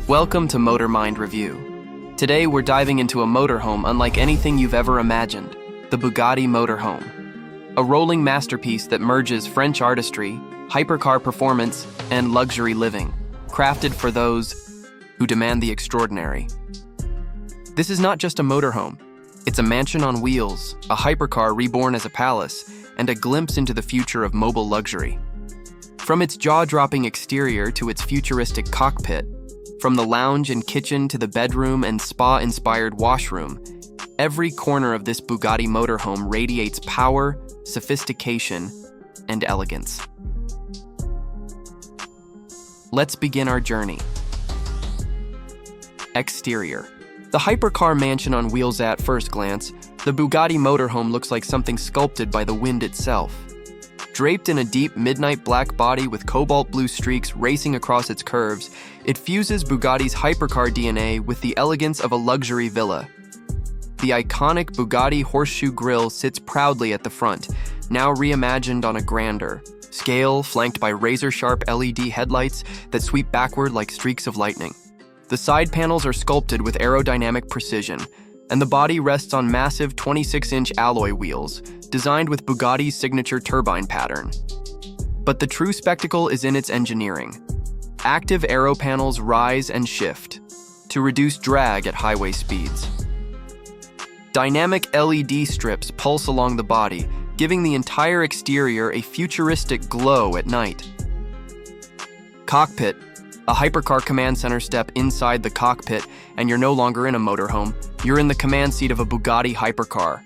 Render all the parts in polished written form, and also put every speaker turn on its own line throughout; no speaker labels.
Welcome to Motor Mind Review. Today we're diving into a motorhome unlike anything you've ever imagined, the Bugatti Motorhome. A rolling masterpiece that merges French artistry, hypercar performance, and luxury living, crafted for those who demand the extraordinary. This is not just a motorhome. It's a mansion on wheels, a hypercar reborn as a palace, and a glimpse into the future of mobile luxury. From its jaw-dropping exterior to its futuristic cockpit, from the lounge and kitchen to the bedroom and spa-inspired washroom, every corner of this Bugatti motorhome radiates power, sophistication, and elegance. Let's begin our journey. Exterior. The hypercar mansion on wheels. At first glance, the Bugatti motorhome looks like something sculpted by the wind itself. Draped in a deep midnight black body with cobalt blue streaks racing across its curves, it fuses Bugatti's hypercar DNA with the elegance of a luxury villa. The iconic Bugatti horseshoe grille sits proudly at the front, now reimagined on a grander scale, flanked by razor-sharp LED headlights that sweep backward like streaks of lightning. The side panels are sculpted with aerodynamic precision, and the body rests on massive 26-inch alloy wheels, designed with Bugatti's signature turbine pattern. But the true spectacle is in its engineering. Active aero panels rise and shift to reduce drag at highway speeds. Dynamic LED strips pulse along the body, giving the entire exterior a futuristic glow at night. Cockpit. A hypercar command center. Step inside the cockpit, and you're no longer in a motorhome. You're in the command seat of a Bugatti hypercar.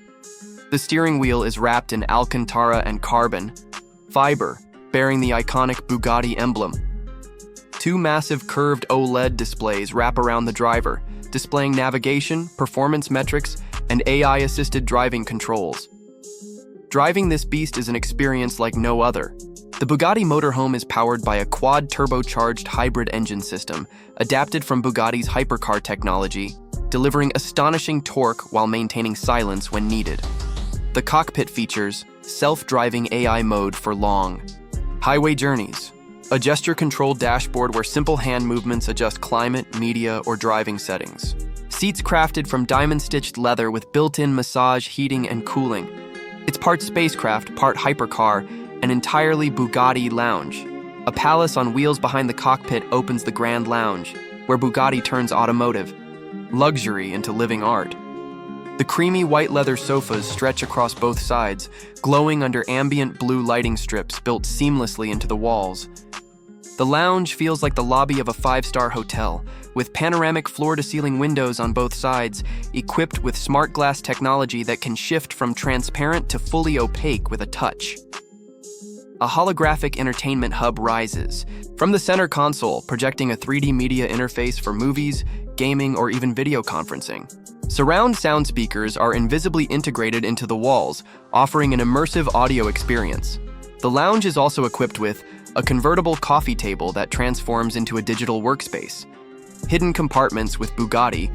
The steering wheel is wrapped in Alcantara and carbon fiber, bearing the iconic Bugatti emblem. Two massive curved OLED displays wrap around the driver, displaying navigation, performance metrics, and AI-assisted driving controls. Driving this beast is an experience like no other. The Bugatti motorhome is powered by a quad-turbocharged hybrid engine system, adapted from Bugatti's hypercar technology, delivering astonishing torque while maintaining silence when needed. The cockpit features self-driving AI mode for long highway journeys, a gesture-controlled dashboard where simple hand movements adjust climate, media, or driving settings. Seats crafted from diamond-stitched leather with built-in massage, heating, and cooling. It's part spacecraft, part hypercar, an entirely Bugatti lounge. A palace on wheels behind the cockpit opens the Grand Lounge, where Bugatti turns automotive luxury into living art. The creamy white leather sofas stretch across both sides, glowing under ambient blue lighting strips built seamlessly into the walls. The lounge feels like the lobby of a five-star hotel, with panoramic floor-to-ceiling windows on both sides, equipped with smart glass technology that can shift from transparent to fully opaque with a touch. A holographic entertainment hub rises from the center console, projecting a 3D media interface for movies, gaming, or even video conferencing. Surround sound speakers are invisibly integrated into the walls, offering an immersive audio experience. The lounge is also equipped with a convertible coffee table that transforms into a digital workspace, hidden compartments with Bugatti,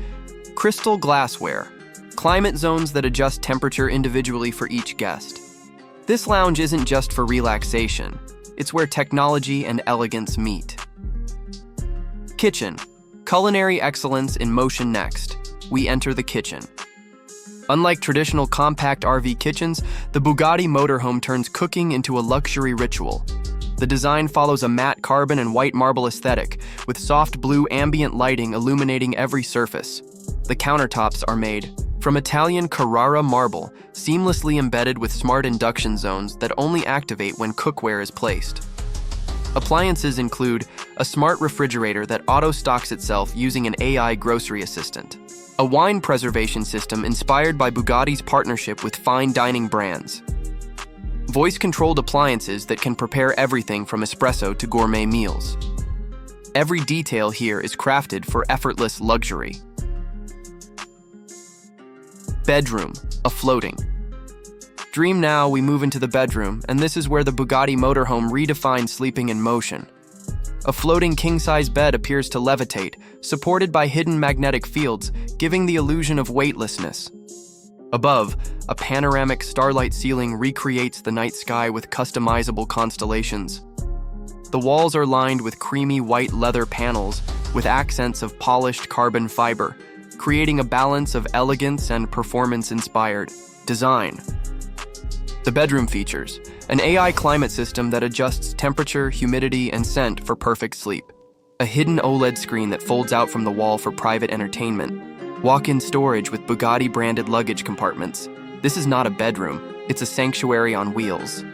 crystal glassware, climate zones that adjust temperature individually for each guest. This lounge isn't just for relaxation, it's where technology and elegance meet. Kitchen. Culinary excellence in motion. Next, we enter the kitchen. Unlike traditional compact RV kitchens, the Bugatti motorhome turns cooking into a luxury ritual. The design follows a matte carbon and white marble aesthetic, with soft blue ambient lighting illuminating every surface. The countertops are made from Italian Carrara marble, seamlessly embedded with smart induction zones that only activate when cookware is placed. Appliances include a smart refrigerator that auto-stocks itself using an AI grocery assistant, a wine preservation system inspired by Bugatti's partnership with fine dining brands, voice-controlled appliances that can prepare everything from espresso to gourmet meals. Every detail here is crafted for effortless luxury. Bedroom, a floating. Dream now, we move into the bedroom, and this is where the Bugatti motorhome redefines sleeping in motion. A floating king-size bed appears to levitate, supported by hidden magnetic fields, giving the illusion of weightlessness. Above, a panoramic starlight ceiling recreates the night sky with customizable constellations. The walls are lined with creamy white leather panels, with accents of polished carbon fiber, creating a balance of elegance and performance-inspired design. The bedroom features an AI climate system that adjusts temperature, humidity, and scent for perfect sleep. A hidden OLED screen that folds out from the wall for private entertainment. Walk-in storage with Bugatti-branded luggage compartments. This is not a bedroom, it's a sanctuary on wheels.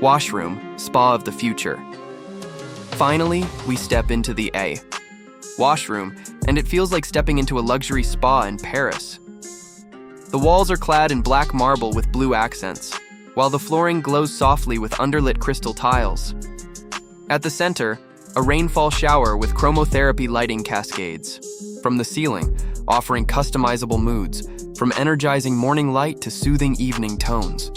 Washroom, spa of the future. Finally, we step into the Washroom, and it feels like stepping into a luxury spa in Paris. The walls are clad in black marble with blue accents, while the flooring glows softly with underlit crystal tiles. At the center, a rainfall shower with chromotherapy lighting cascades from the ceiling, offering customizable moods, from energizing morning light to soothing evening tones.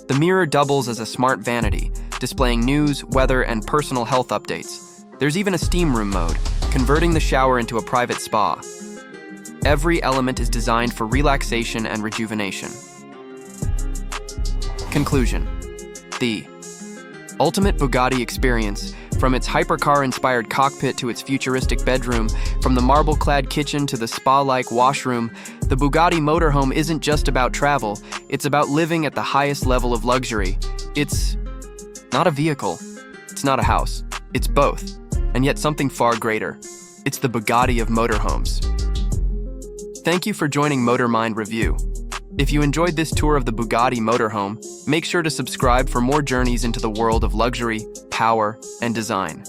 The mirror doubles as a smart vanity, displaying news, weather, and personal health updates. There's even a steam room mode, converting the shower into a private spa. Every element is designed for relaxation and rejuvenation. Conclusion. The ultimate Bugatti experience, from its hypercar-inspired cockpit to its futuristic bedroom, from the marble-clad kitchen to the spa-like washroom, the Bugatti Motorhome isn't just about travel, it's about living at the highest level of luxury. It's not a vehicle, it's not a house, it's both, and yet something far greater. It's the Bugatti of motorhomes. Thank you for joining MotorMind Review. If you enjoyed this tour of the Bugatti Motorhome, make sure to subscribe for more journeys into the world of luxury, power, and design.